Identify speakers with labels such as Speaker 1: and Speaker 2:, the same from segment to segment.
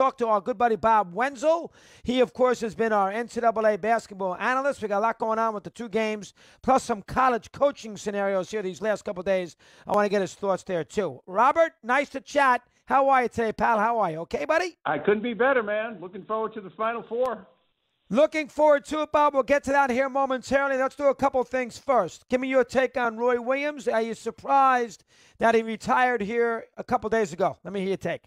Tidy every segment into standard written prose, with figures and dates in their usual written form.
Speaker 1: talk to our good buddy Bob Wenzel. He, of course, has been our NCAA basketball analyst. We got a lot going on with the two games, plus some college coaching scenarios here these last couple of days. I want to get his thoughts there, too. Robert, nice to chat. How are you today, pal? How are you? Okay, buddy?
Speaker 2: I couldn't be better, man. Looking forward to the Final Four.
Speaker 1: Looking forward to it, Bob. We'll get to that here momentarily. Let's do a couple things first. Give me your take on Roy Williams. Are you surprised that he retired here a couple days ago? Let me hear your take.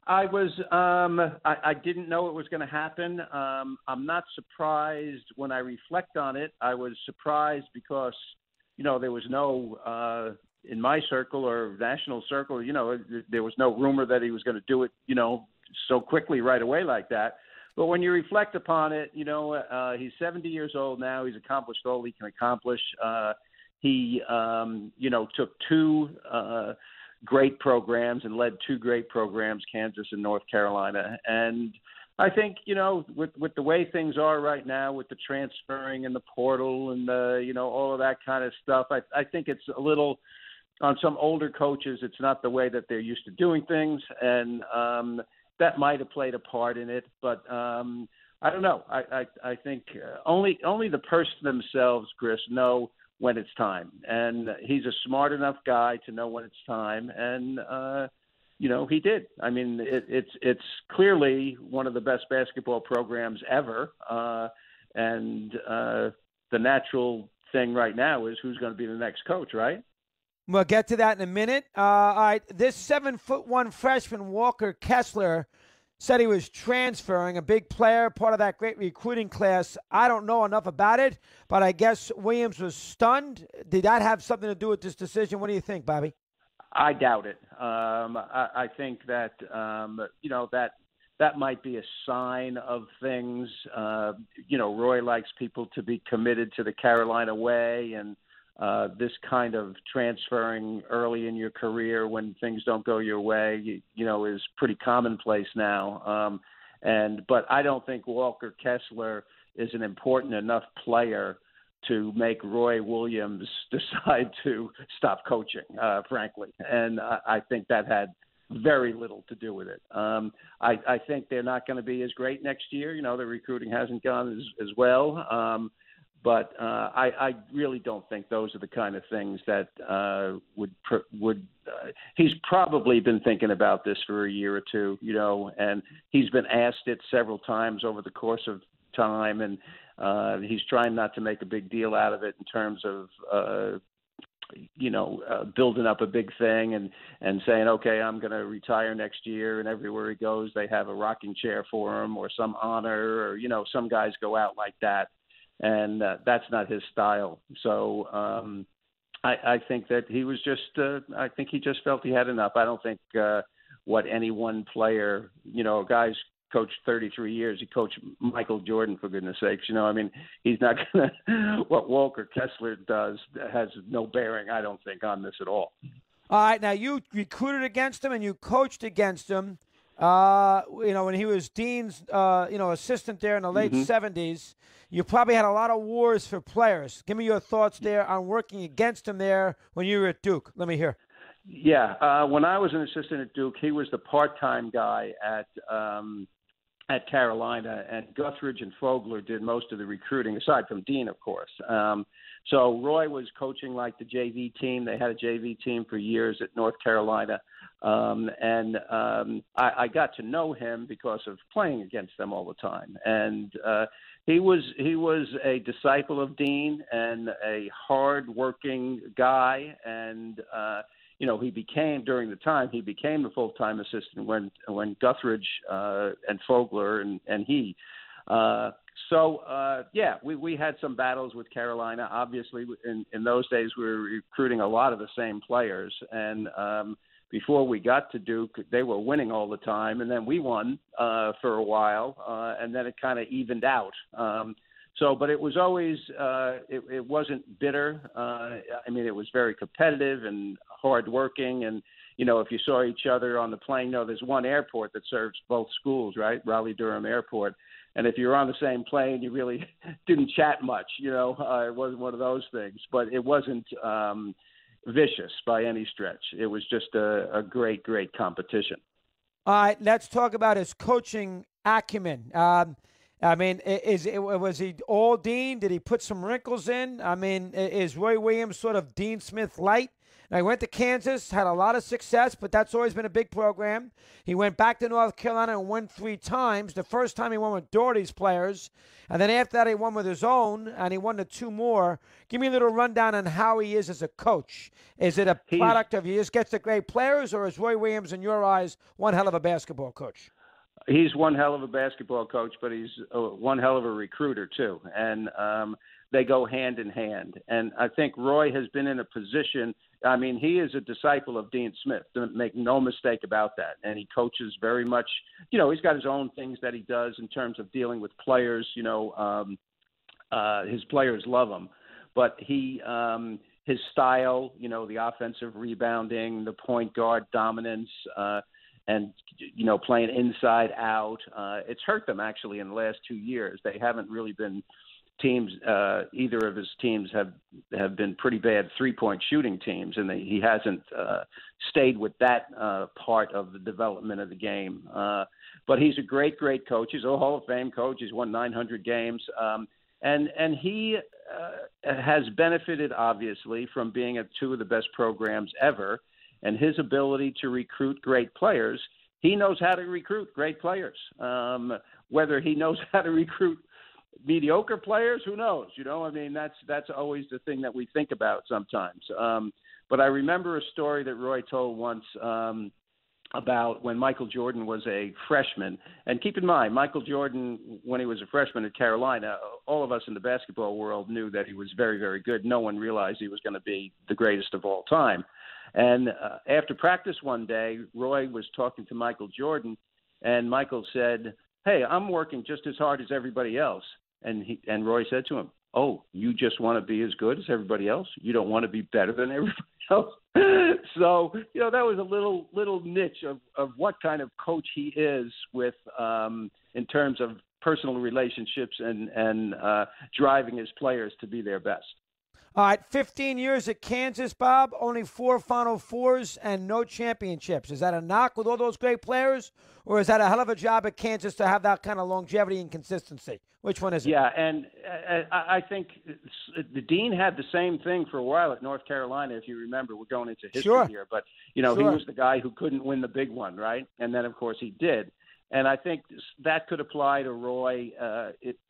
Speaker 2: I was. I didn't know it was going to happen. I'm not surprised when I reflect on it. I was surprised because, there was no in my circle or national circle. There was no rumor that he was going to do it. So quickly right away like that. But when you reflect upon it, he's 70 years old now. He's accomplished all he can accomplish. He took two great programs and led two great programs, Kansas and North Carolina. And I think, with the way things are right now, with the transferring and the portal and all of that kind of stuff, I think it's a little on some older coaches. It's not the way that they're used to doing things, and that might have played a part in it, but I don't know. I think only the person themselves, Chris, know when it's time, and he's a smart enough guy to know when it's time, and he did. I mean, it's clearly one of the best basketball programs ever, and the natural thing right now is who's going to be the next coach, right?
Speaker 1: We'll get to that in a minute. All right, this 7'1" freshman Walker Kessler said he was transferring, a big player, part of that great recruiting class. I don't know enough about it, but I guess Williams was stunned. Did that have something to do with this decision? What do you think, Bobby?
Speaker 2: I doubt it. I think that that might be a sign of things. Roy likes people to be committed to the Carolina way, and this kind of transferring early in your career when things don't go your way, is pretty commonplace now. But I don't think Walker Kessler is an important enough player to make Roy Williams decide to stop coaching, frankly. And I think that had very little to do with it. I think they're not going to be as great next year. The recruiting hasn't gone as well. But I really don't think those are the kind of things that would. He's probably been thinking about this for a year or two, and he's been asked it several times over the course of time, and he's trying not to make a big deal out of it in terms of building up a big thing and saying, okay, I'm going to retire next year, and everywhere he goes, they have a rocking chair for him or some honor, or some guys go out like that. And that's not his style. So I think that he was just I think he just felt he had enough. I don't think what any one player, guys coached 33 years. He coached Michael Jordan, for goodness sakes. He's not going to – what Walker Kessler does has no bearing, I don't think, on this at all.
Speaker 1: All right. Now, you recruited against him and you coached against him. When he was Dean's, assistant there in the late 70s, you probably had a lot of wars for players. Give me your thoughts there on working against him there when you were at Duke. Let me hear.
Speaker 2: Yeah. When I was an assistant at Duke, he was the part-time guy at Carolina, and Guthridge and Fogler did most of the recruiting, aside from Dean, of course. So Roy was coaching like the JV team. They had a JV team for years at North Carolina. I got to know him because of playing against them all the time. And he was a disciple of Dean and a hard-working guy. And he became the full-time assistant when Guthridge and Fogler and he. We had some battles with Carolina. Obviously, in those days, we were recruiting a lot of the same players. And before we got to Duke, they were winning all the time. And then we won for a while, and then it kind of evened out. But it was always it wasn't bitter. It was very competitive and hardworking. And, if you saw each other on the plane, there's one airport that serves both schools, right? Raleigh-Durham Airport. And if you were on the same plane, you really didn't chat much, it wasn't one of those things. But it wasn't vicious by any stretch. It was just a great, great competition.
Speaker 1: All right, let's talk about his coaching acumen. I mean, was he all Dean? Did he put some wrinkles in? I mean, is Roy Williams sort of Dean Smith light? Now, he went to Kansas, had a lot of success, but that's always been a big program. He went back to North Carolina and won 3 times. The first time he won with Doherty's players, and then after that he won with his own, and he won the 2 more. Give me a little rundown on how he is as a coach. Is it a product of he just gets the great players, or is Roy Williams, in your eyes, one hell of a basketball coach?
Speaker 2: He's one hell of a basketball coach, but he's one hell of a recruiter too, and they go hand in hand. And I think Roy has been in a position. I mean, he is a disciple of Dean Smith. Make no mistake about that. And he coaches very much. You know, he's got his own things that he does in terms of dealing with players. You know, his players love him, but his style. You know, the offensive rebounding, the point guard dominance. And, you know, playing inside out. It's hurt them, actually, in the last 2 years. They haven't really been teams. Either of his teams have been pretty bad three-point shooting teams, and he hasn't stayed with that part of the development of the game. But he's a great, great coach. He's a Hall of Fame coach. He's won 900 games. And he has benefited, obviously, from being at 2 of the best programs ever. And his ability to recruit great players, he knows how to recruit great players. Whether he knows how to recruit mediocre players, who knows? You know, I mean, that's always the thing that we think about sometimes. But I remember a story that Roy told once about when Michael Jordan was a freshman. And keep in mind, Michael Jordan, when he was a freshman at Carolina, all of us in the basketball world knew that he was very, very good. No one realized he was going to be the greatest of all time. And after practice one day, Roy was talking to Michael Jordan, and Michael said, "Hey, I'm working just as hard as everybody else." And Roy said to him, "Oh, you just want to be as good as everybody else? You don't want to be better than everybody else?" So, you know, that was a little niche of what kind of coach he is with in terms of personal relationships and driving his players to be their best.
Speaker 1: All right, 15 years at Kansas, Bob, only 4 Final Fours and no championships. Is that a knock with all those great players, or is that a hell of a job at Kansas to have that kind of longevity and consistency? Which one is it?
Speaker 2: Yeah, and I think the Dean had the same thing for a while at North Carolina, if you remember. We're going into history here. But, you know, he was the guy who couldn't win the big one, right? And then, of course, he did. And I think that could apply to Roy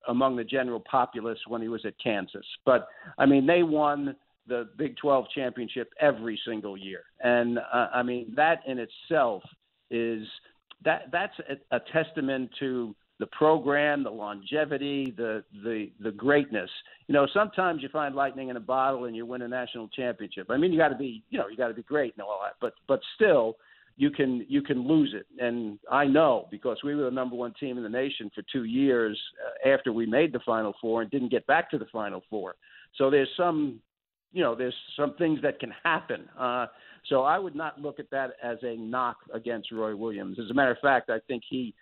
Speaker 2: among the general populace when he was at Kansas. But, I mean, they won the Big 12 championship every single year. And, I mean, that in itself is that's a testament to the program, the longevity, the greatness. You know, sometimes you find lightning in a bottle and you win a national championship. I mean, you got to be great and all that. But still, you can lose it. And I know, because we were the number 1 team in the nation for 2 years after we made the Final Four and didn't get back to the Final Four. So there's some things that can happen. So I would not look at that as a knock against Roy Williams. As a matter of fact, I think he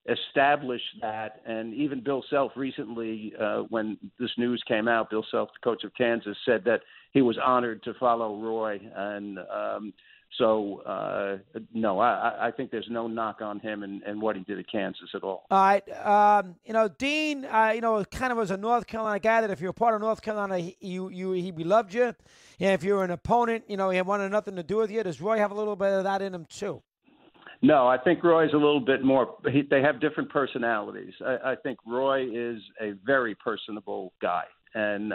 Speaker 2: established that. And even Bill Self recently, when this news came out, Bill Self, the coach of Kansas, said that he was honored to follow Roy. And no, I think there's no knock on him and what he did at Kansas at all.
Speaker 1: All right. You know, Dean, kind of was a North Carolina guy that if you're part of North Carolina, he loved you. And if you're an opponent, you know, he wanted nothing to do with you. Does Roy have a little bit of that in him too?
Speaker 2: No, I think Roy's a little bit more. They have different personalities. I think Roy is a very personable guy, and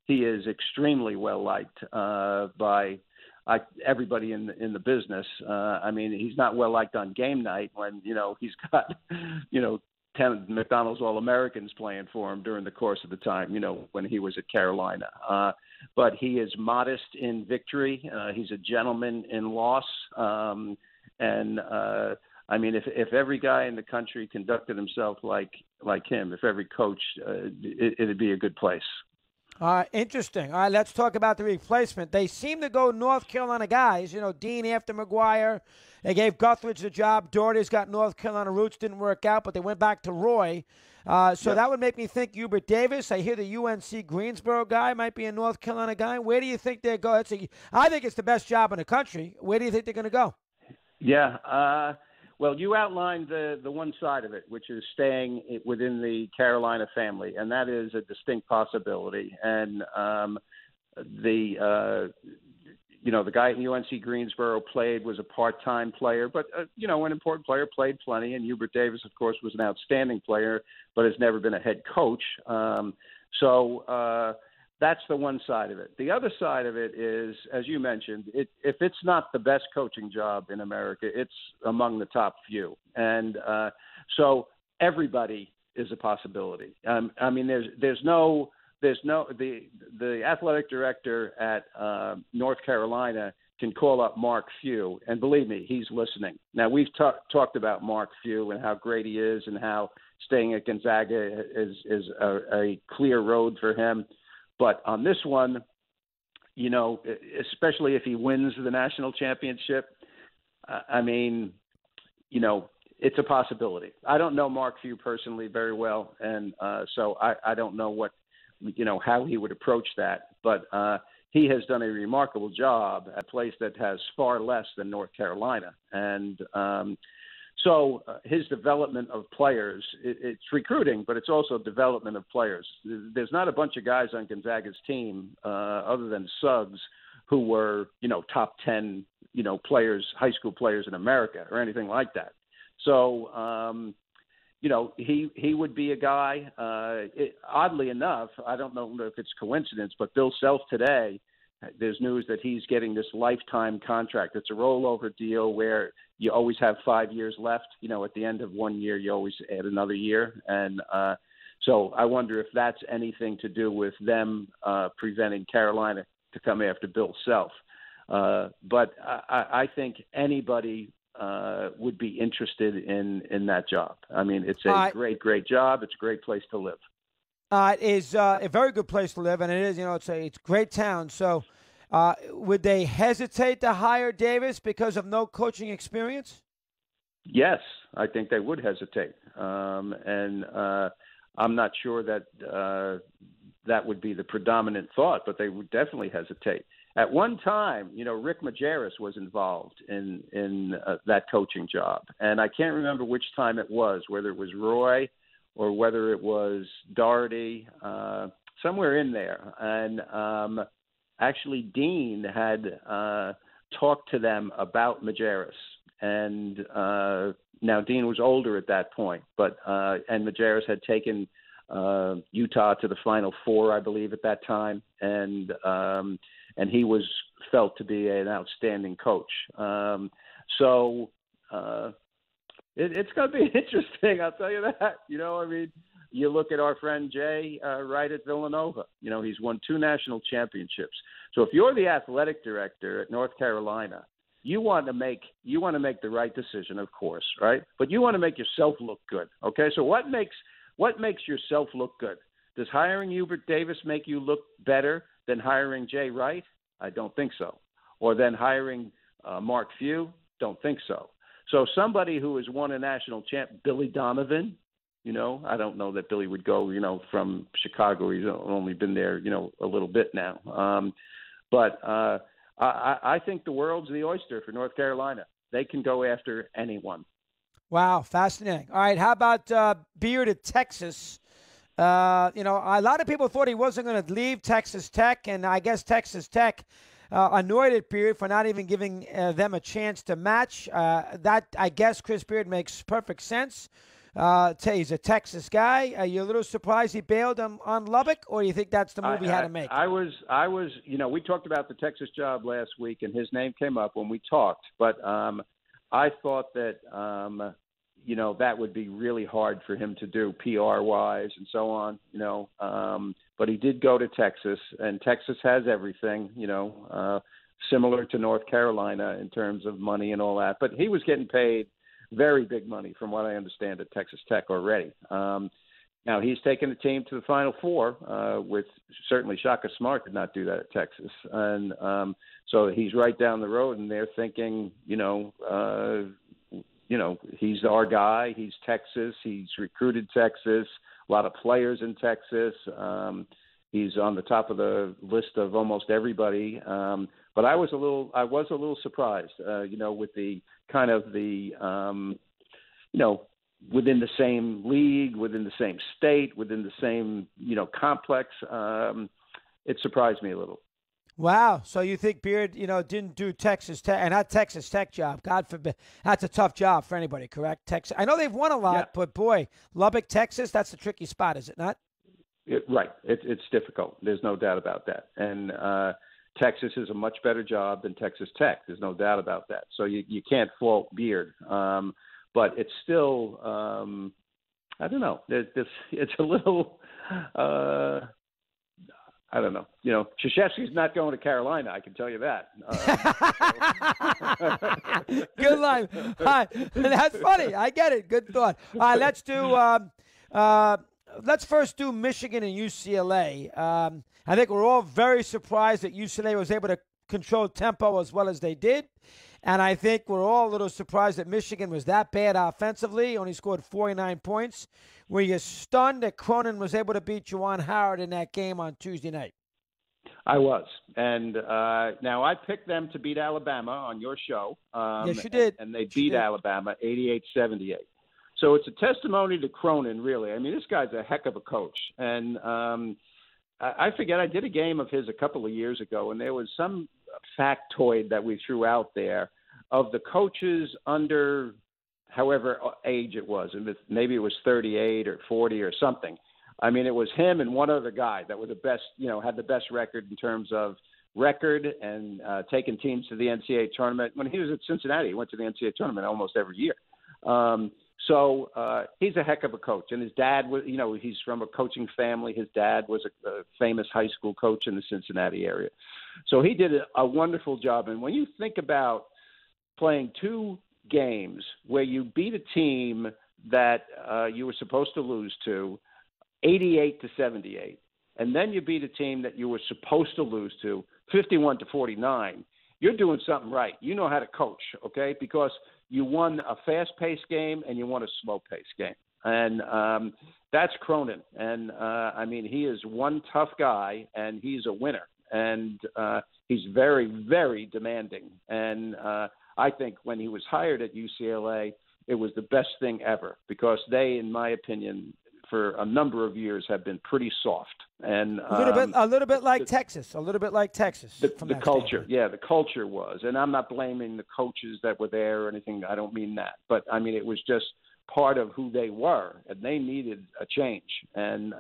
Speaker 2: he is extremely well liked by everybody in the business. I mean, he's not well liked on game night when he's got 10 McDonald's All-Americans playing for him during the course of the time. When he was at Carolina. But he is modest in victory. He's a gentleman in loss. I mean, if every guy in the country conducted himself like him, if every coach, it'd be a good place.
Speaker 1: Interesting. All right, let's talk about the replacement. They seem to go North Carolina guys. Dean after McGuire. They gave Guthridge the job. Doherty's got North Carolina roots. Didn't work out, but they went back to Roy. That would make me think Hubert Davis. I hear the UNC Greensboro guy might be a North Carolina guy. Where do you think they go? I think it's the best job in the country. Where do you think they're going to go?
Speaker 2: Yeah. Well, you outlined the one side of it, which is staying within the Carolina family, and that is a distinct possibility. And the the guy at UNC Greensboro was a part-time player, but an important player, played plenty. And Hubert Davis, of course, was an outstanding player, but has never been a head coach. So that's the one side of it. The other side of it is, as you mentioned, if it's not the best coaching job in America, it's among the top few. And so everybody is a possibility. I mean, the athletic director at North Carolina can call up Mark Few, and believe me, he's listening. Now, we've talked about Mark Few and how great he is and how staying at Gonzaga is a clear road for him. But on this one, especially if he wins the national championship, I mean, it's a possibility. I don't know Mark Few personally very well, and so I don't know how he would approach that. But he has done a remarkable job at a place that has far less than North Carolina. And so his development of players, it's recruiting, but it's also development of players. There's not a bunch of guys on Gonzaga's team other than Suggs who were, top 10, players, high school players in America or anything like that. So, he would be a guy, oddly enough, I don't know if it's coincidence, but Bill Self today, there's news that he's getting this lifetime contract. It's a rollover deal where you always have 5 years left. At the end of 1 year, you always add another year. And so I wonder if that's anything to do with them preventing Carolina to come after Bill Self. But I think anybody would be interested in that job. I mean, it's a great job. It's a great place to live.
Speaker 1: It is a very good place to live, and it is, it's a great town. So would they hesitate to hire Davis because of no coaching experience?
Speaker 2: Yes, I think they would hesitate. And I'm not sure that that would be the predominant thought, but they would definitely hesitate. At one time, Rick Majerus was involved in that coaching job. And I can't remember which time it was, whether it was Roy or whether it was Doherty, somewhere in there. And actually, Dean had talked to them about Majerus. And now Dean was older at that point, and Majerus had taken Utah to the Final Four, I believe, at that time. And he was felt to be an outstanding coach. So it's going to be interesting, I'll tell you that. You look at our friend Jay right at Villanova. He's won 2 national championships. So if you're the athletic director at North Carolina, you want to make the right decision, of course, right? But you want to make yourself look good, okay? So what makes yourself look good? Does hiring Hubert Davis make you look better than hiring Jay Wright? I don't think so. Or then hiring Mark Few? Don't think so. So somebody who has won a national champ, Billy Donovan, I don't know that Billy would go, from Chicago. He's only been there, a little bit now. But I think the world's the oyster for North Carolina. They can go after anyone.
Speaker 1: Wow, fascinating. All right, how about Beard at Texas? A lot of people thought he wasn't going to leave Texas Tech, and I guess Texas Tech annoyed at Beard for not even giving them a chance to match. That, I guess, Chris Beard makes perfect sense. He's a Texas guy. Are you a little surprised he bailed on Lubbock, or do you think that's the move he had to make?
Speaker 2: I was. We talked about the Texas job last week, and his name came up when we talked. But I thought that that would be really hard for him to do PR-wise and so on. But he did go to Texas, and Texas has everything. Similar to North Carolina in terms of money and all that. But he was getting paid very big money, from what I understand, at Texas Tech already. Now, he's taken the team to the Final Four, with certainly Shaka Smart did not do that at Texas. And so he's right down the road, and they're thinking, he's our guy. He's Texas. He's recruited Texas, a lot of players in Texas. He's on the top of the list of almost everybody. But I was a little surprised, with the kind of the, within the same league, within the same state, within the same, complex. It surprised me a little.
Speaker 1: Wow. So you think Beard, didn't do Texas Tech, and that Texas Tech job, God forbid. That's a tough job for anybody, correct? Texas. I know they've won a lot, but boy, Lubbock, Texas, that's a tricky spot, is it not?
Speaker 2: Right. It's difficult. There's no doubt about that. And Texas is a much better job than Texas Tech. There's no doubt about that. So you can't fault Beard. But it's still, I don't know. It's a little, I don't know. Krzyzewski's not going to Carolina. I can tell you that.
Speaker 1: Good line. All right. That's funny. I get it. Good thought. All right. Let's do. Let's first do Michigan and UCLA. I think we're all very surprised that UCLA was able to control tempo as well as they did. And I think we're all a little surprised that Michigan was that bad offensively, only scored 49 points. Were you stunned that Cronin was able to beat Juwan Howard in that game on Tuesday night?
Speaker 2: I was. And now I picked them to beat Alabama on your show.
Speaker 1: Yes, you did.
Speaker 2: And they beat Alabama 88-78. So it's a testimony to Cronin, really. I mean, this guy's a heck of a coach. And I forget, I did a game of his a couple of years ago, and there was some factoid that we threw out there of the coaches under however age it was, and maybe it was 38 or 40 or something. I mean, it was him and one other guy that were the best, had the best record in terms of record and taking teams to the NCAA tournament. When he was at Cincinnati, he went to the NCAA tournament almost every year. So he's a heck of a coach. And his dad was, he's from a coaching family. His dad was a famous high school coach in the Cincinnati area. So he did a wonderful job. And when you think about playing two games where you beat a team that you were supposed to lose to 88-78, and then you beat a team that you were supposed to lose to 51-49, you're doing something right. You know how to coach, okay? Because you won a fast-paced game and you won a slow-paced game. And that's Cronin. And, he is one tough guy, and he's a winner. And he's very, very demanding. And I think when he was hired at UCLA, it was the best thing ever because they, in my opinion, for a number of years have been pretty soft. And
Speaker 1: a little bit like Texas. The
Speaker 2: culture. Yeah, the culture was. And I'm not blaming the coaches that were there or anything. I don't mean that. But, it was just part of who they were, and they needed a change. And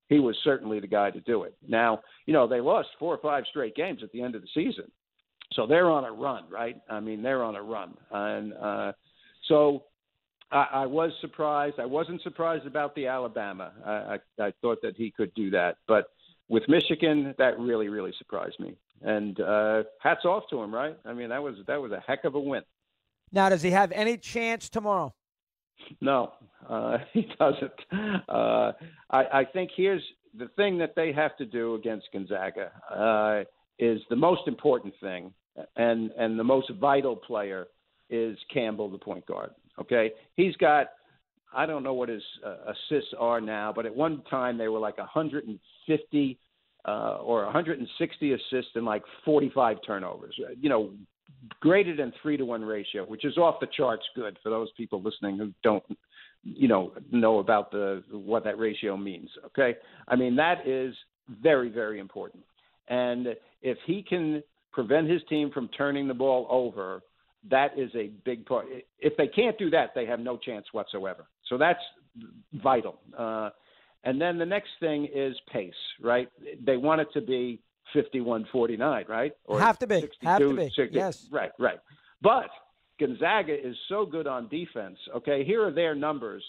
Speaker 2: he was certainly the guy to do it. Now, they lost 4 or 5 straight games at the end of the season. So they're on a run, right? They're on a run. And so I was surprised. I wasn't surprised about the Alabama. I thought that he could do that. But with Michigan, that really, really surprised me. And hats off to him, right? that was a heck of a win.
Speaker 1: Now, does he have any chance tomorrow?
Speaker 2: No, he doesn't. I think here's the thing that they have to do against Gonzaga is the most important thing, and the most vital player is Campbell, the point guard. Okay, he's got, I don't know what his assists are now, but at one time they were like 150 or 160 assists and like 45 turnovers. Greater than 3-to-1 ratio, which is off the charts good for those people listening who don't, know about what that ratio means. Okay, that is very, very important. And if he can prevent his team from turning the ball over, that is a big part. If they can't do that, they have no chance whatsoever. So that's vital. And then the next thing is pace, right? They want it to be 51-49, right? Or
Speaker 1: have to be.
Speaker 2: 60.
Speaker 1: Yes.
Speaker 2: Right. But Gonzaga is so good on defense. Okay, here are their numbers: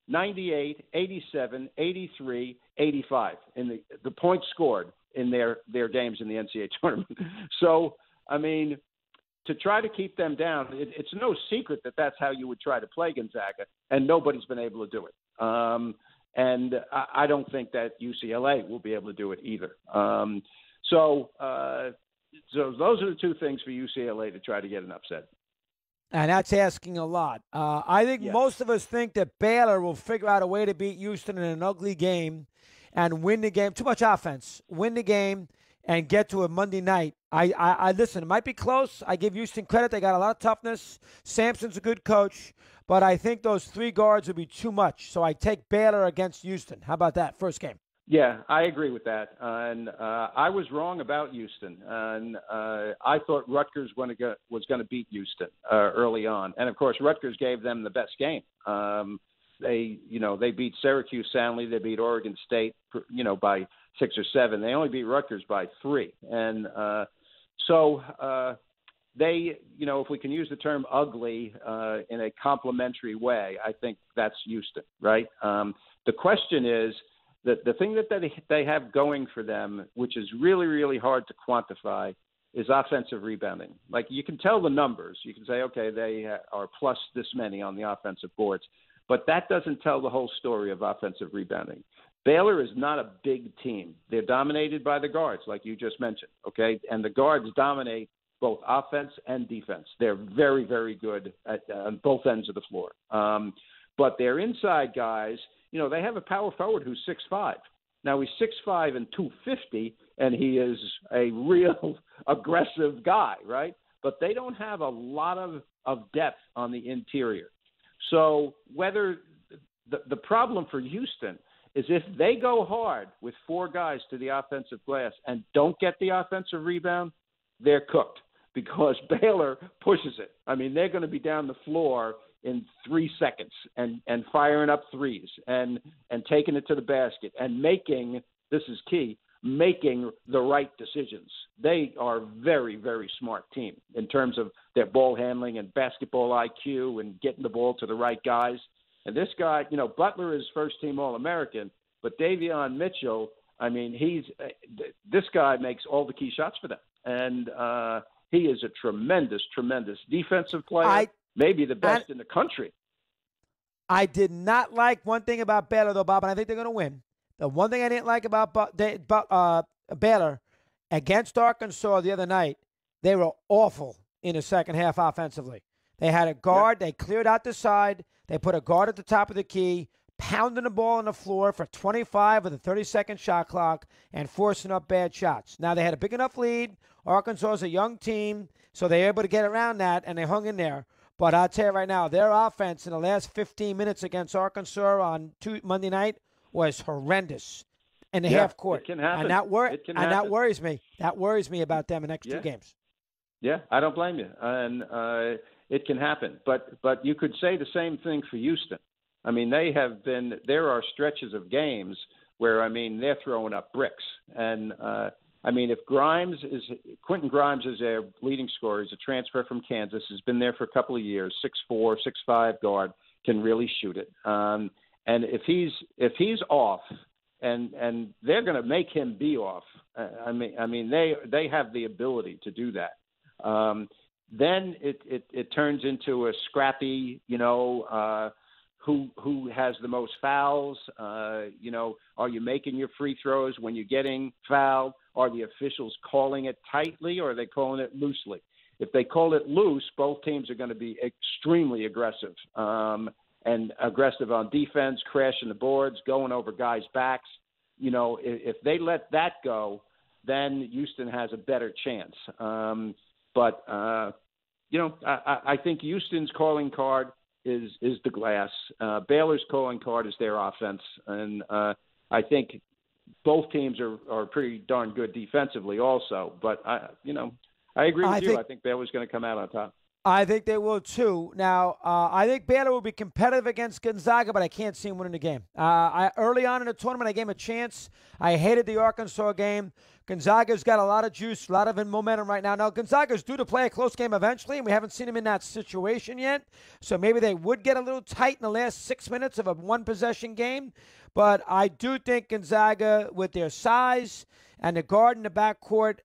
Speaker 2: 98, 87, 83, 85 in the points scored in their games in the NCAA tournament. So, to try to keep them down, it's no secret that that's how you would try to play Gonzaga, and nobody's been able to do it. And I don't think that UCLA will be able to do it either. So those are the two things for UCLA to try to get an upset.
Speaker 1: And that's asking a lot. I think most of us think that Baylor will figure out a way to beat Houston in an ugly game and win the game. Too much offense. Win the game and get to a Monday night I listen. It might be close. I give Houston credit. They got a lot of toughness. Sampson's a good coach, but I think those three guards would be too much. So I take Baylor against Houston. How about that first game?
Speaker 2: Yeah, I agree with that. And I was wrong about Houston. And I thought Rutgers was going to beat Houston early on. And, of course, Rutgers gave them the best game. They beat Syracuse soundly. They beat Oregon State, by 6 or 7. They only beat Rutgers by 3. And so they, if we can use the term ugly in a complimentary way, I think that's Houston, right? The question is, the thing that they have going for them, which is really, really hard to quantify, is offensive rebounding. Like, you can tell the numbers. You can say, okay, they are plus this many on the offensive boards. But that doesn't tell the whole story of offensive rebounding. Baylor is not a big team. They're dominated by the guards, like you just mentioned, okay? And the guards dominate both offense and defense. They're very, very good on both ends of the floor. But their inside guys, they have a power forward who's 6'5". Now, he's 6'5" and 250, and he is a real aggressive guy, right? But they don't have a lot of depth on the interior. So whether the problem for Houston is if they go hard with 4 guys to the offensive glass and don't get the offensive rebound, they're cooked because Baylor pushes it. I mean, they're going to be down the floor in 3 seconds and firing up threes and taking it to the basket and making, this is key, making the right decisions. They are a very, very smart team in terms of their ball handling and basketball IQ and getting the ball to the right guys. And this guy, Butler is first-team All-American, but Davion Mitchell, I mean, this guy makes all the key shots for them. And he is a tremendous, tremendous defensive player, maybe the best in the country.
Speaker 1: I did not like one thing about Baylor, though, Bob, and I think they're going to win. The one thing I didn't like about Baylor against Arkansas the other night, they were awful in the second half offensively. They had a guard. They cleared out the side. They put a guard at the top of the key, pounding the ball on the floor for 25 with a 30-second shot clock and forcing up bad shots. Now, they had a big enough lead. Arkansas is a young team, so they were able to get around that, and they hung in there. But I'll tell you right now, their offense in the last 15 minutes against Arkansas on Monday night was horrendous in the half court.
Speaker 2: It can happen.
Speaker 1: And that worries me. That worries me about them in the next 2 games.
Speaker 2: Yeah, I don't blame you. And it can happen. But you could say the same thing for Houston. I mean, there are stretches of games where, I mean, they're throwing up bricks. And, I mean, if Quentin Grimes is their leading scorer. He's a transfer from Kansas. Has been there for a couple of years, 6'4", 6'5" guard, can really shoot it. And if he's off, and they're going to make him be off. I mean, they have the ability to do that. Then it turns into a scrappy, who has the most fouls? Are you making your free throws when you're getting fouled? Are the officials calling it tightly or are they calling it loosely? If they call it loose, both teams are going to be extremely aggressive. And aggressive on defense, crashing the boards, going over guys' backs. If they let that go, then Houston has a better chance. But I think Houston's calling card is the glass. Baylor's calling card is their offense. And I think both teams are pretty darn good defensively also. But, I agree with you. I think Baylor's going to come out on top.
Speaker 1: I think they will, too. Now, I think Baylor will be competitive against Gonzaga, but I can't see them winning the game. Early on in the tournament, I gave them a chance. I hated the Arkansas game. Gonzaga's got a lot of juice, a lot of momentum right now. Now, Gonzaga's due to play a close game eventually, and we haven't seen them in that situation yet. So maybe they would get a little tight in the last 6 minutes of a one-possession game. But I do think Gonzaga, with their size and the guard in the backcourt,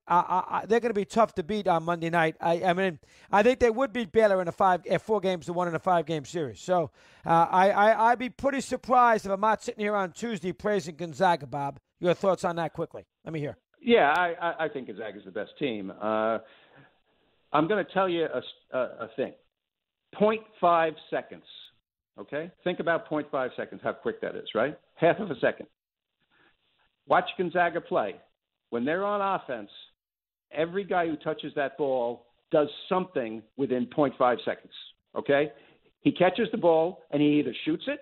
Speaker 1: they're going to be tough to beat on Monday night. I think they would beat Baylor in 4 games to 1 in a 5-game series. So I'd be pretty surprised if I'm not sitting here on Tuesday praising Gonzaga, Bob. Your thoughts on that quickly? Let me hear.
Speaker 2: Yeah, I think Gonzaga's the best team. I'm going to tell you a thing. 0.5 seconds, okay? Think about 0.5 seconds, how quick that is, right? Half of a second. Watch Gonzaga play. When they're on offense, every guy who touches that ball does something within 0.5 seconds, okay? He catches the ball, and he either shoots it,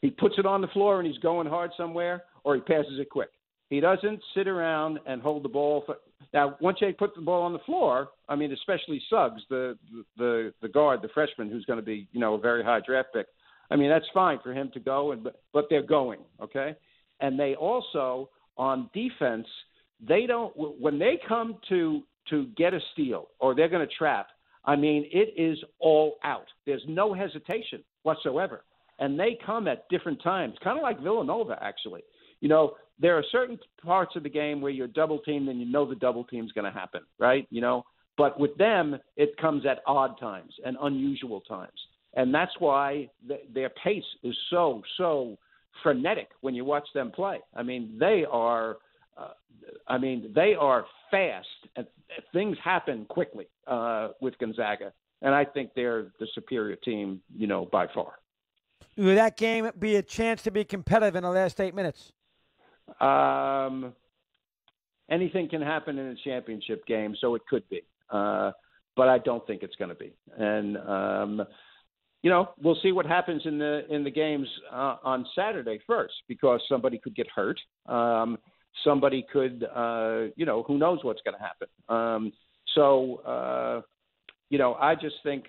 Speaker 2: he puts it on the floor, and he's going hard somewhere, or he passes it quick. He doesn't sit around and hold the ball. Now, once they put the ball on the floor, I mean, especially Suggs, the guard, the freshman, who's going to be, a very high draft pick. I mean, that's fine for him to go, but they're going, okay? And they also, on defense, they don't – when they come to get a steal or they're going to trap, I mean, it is all out. There's no hesitation whatsoever. And they come at different times, kind of like Villanova, actually. There are certain parts of the game where you're double teamed and the double team's going to happen, right? But with them, it comes at odd times and unusual times. And that's why their pace is so frenetic when you watch them play. I mean, they are fast and things happen quickly with Gonzaga. And I think they're the superior team, by far.
Speaker 1: Will that game be a chance to be competitive in the last 8 minutes?
Speaker 2: Anything can happen in a championship game, so it could be. But I don't think it's going to be. And, we'll see what happens in the games on Saturday first, because somebody could get hurt. Somebody could, who knows what's going to happen. I just think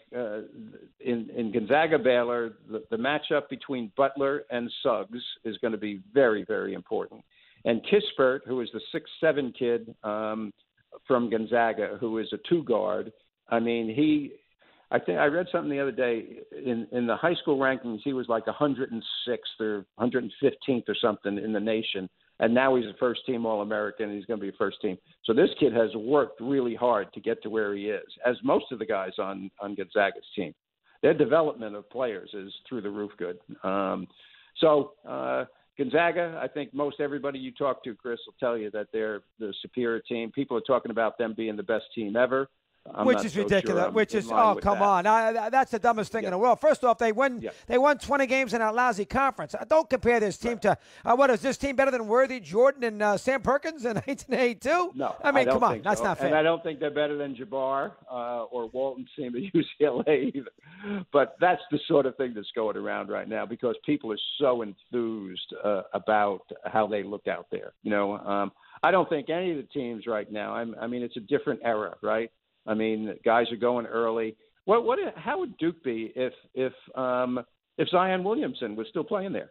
Speaker 2: in Gonzaga-Baylor, the matchup between Butler and Suggs is going to be very, very important. And Kispert, who is the 6'7" kid from Gonzaga, who is a two-guard, I mean, I think I read something the other day in the high school rankings, he was like 106th or 115th or something in the nation. And now he's a first-team All-American, and he's going to be a first team. So this kid has worked really hard to get to where he is, as most of the guys on Gonzaga's team. Their development of players is through the roof good. Gonzaga, I think most everybody you talk to, Chris, will tell you that they're the superior team. People are talking about them being the best team ever.
Speaker 1: Which is ridiculous. Come on. That's the dumbest thing in the world. First off, they won 20 games in a lousy conference. Don't compare this team to what is this team better than Worthy, Jordan, and Sam Perkins in 1982?
Speaker 2: No,
Speaker 1: I mean, come on,
Speaker 2: so.
Speaker 1: That's not fair.
Speaker 2: And I don't think they're better than Jabbar or Walton's team at UCLA either. But that's the sort of thing that's going around right now because people are so enthused about how they look out there. I don't think any of the teams right now. I mean, it's a different era, right? I mean, guys are going early. How would Duke be if Zion Williamson was still playing there?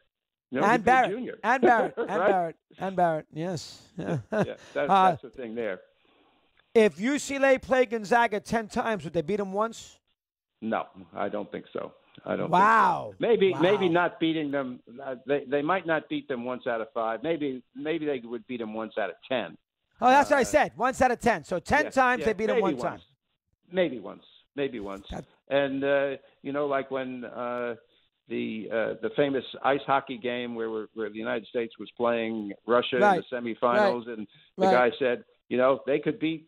Speaker 1: And Barrett,
Speaker 2: Junior.
Speaker 1: and Barrett,
Speaker 2: right?
Speaker 1: and Barrett. Yes.
Speaker 2: Yeah, that's the thing there.
Speaker 1: If UCLA played Gonzaga 10 times, would they beat them once?
Speaker 2: No, I don't think so. I don't.
Speaker 1: Wow.
Speaker 2: Think so. Maybe not beating them. They might not beat them once out of 5. Maybe they would beat them once out of 10.
Speaker 1: Oh, that's what I said. Once out of 10. So 10 times they beat them one time.
Speaker 2: Maybe once. And like when the famous ice hockey game where the United States was playing Russia in the semifinals, and the guy said, they could beat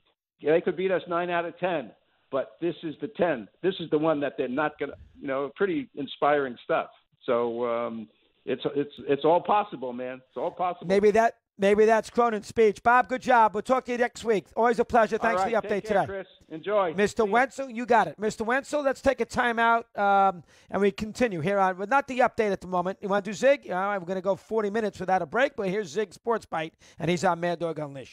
Speaker 2: us 9 out of 10, but this is the 10. This is the one that they're not gonna. Pretty inspiring stuff. So it's all possible, man. It's all possible.
Speaker 1: Maybe that's Cronin's speech. Bob, good job. We'll talk to you next week. Always a pleasure. Thanks for the update
Speaker 2: take care,
Speaker 1: today.
Speaker 2: Chris. Enjoy.
Speaker 1: Mr. Wenzel, you got it. Mr. Wenzel, let's take a timeout, and we continue here on, but not the update at the moment. You want to do Zig? All right, we're going to go 40 minutes without a break, but here's Zig Sports Bite, and he's on Mad Dog Unleashed.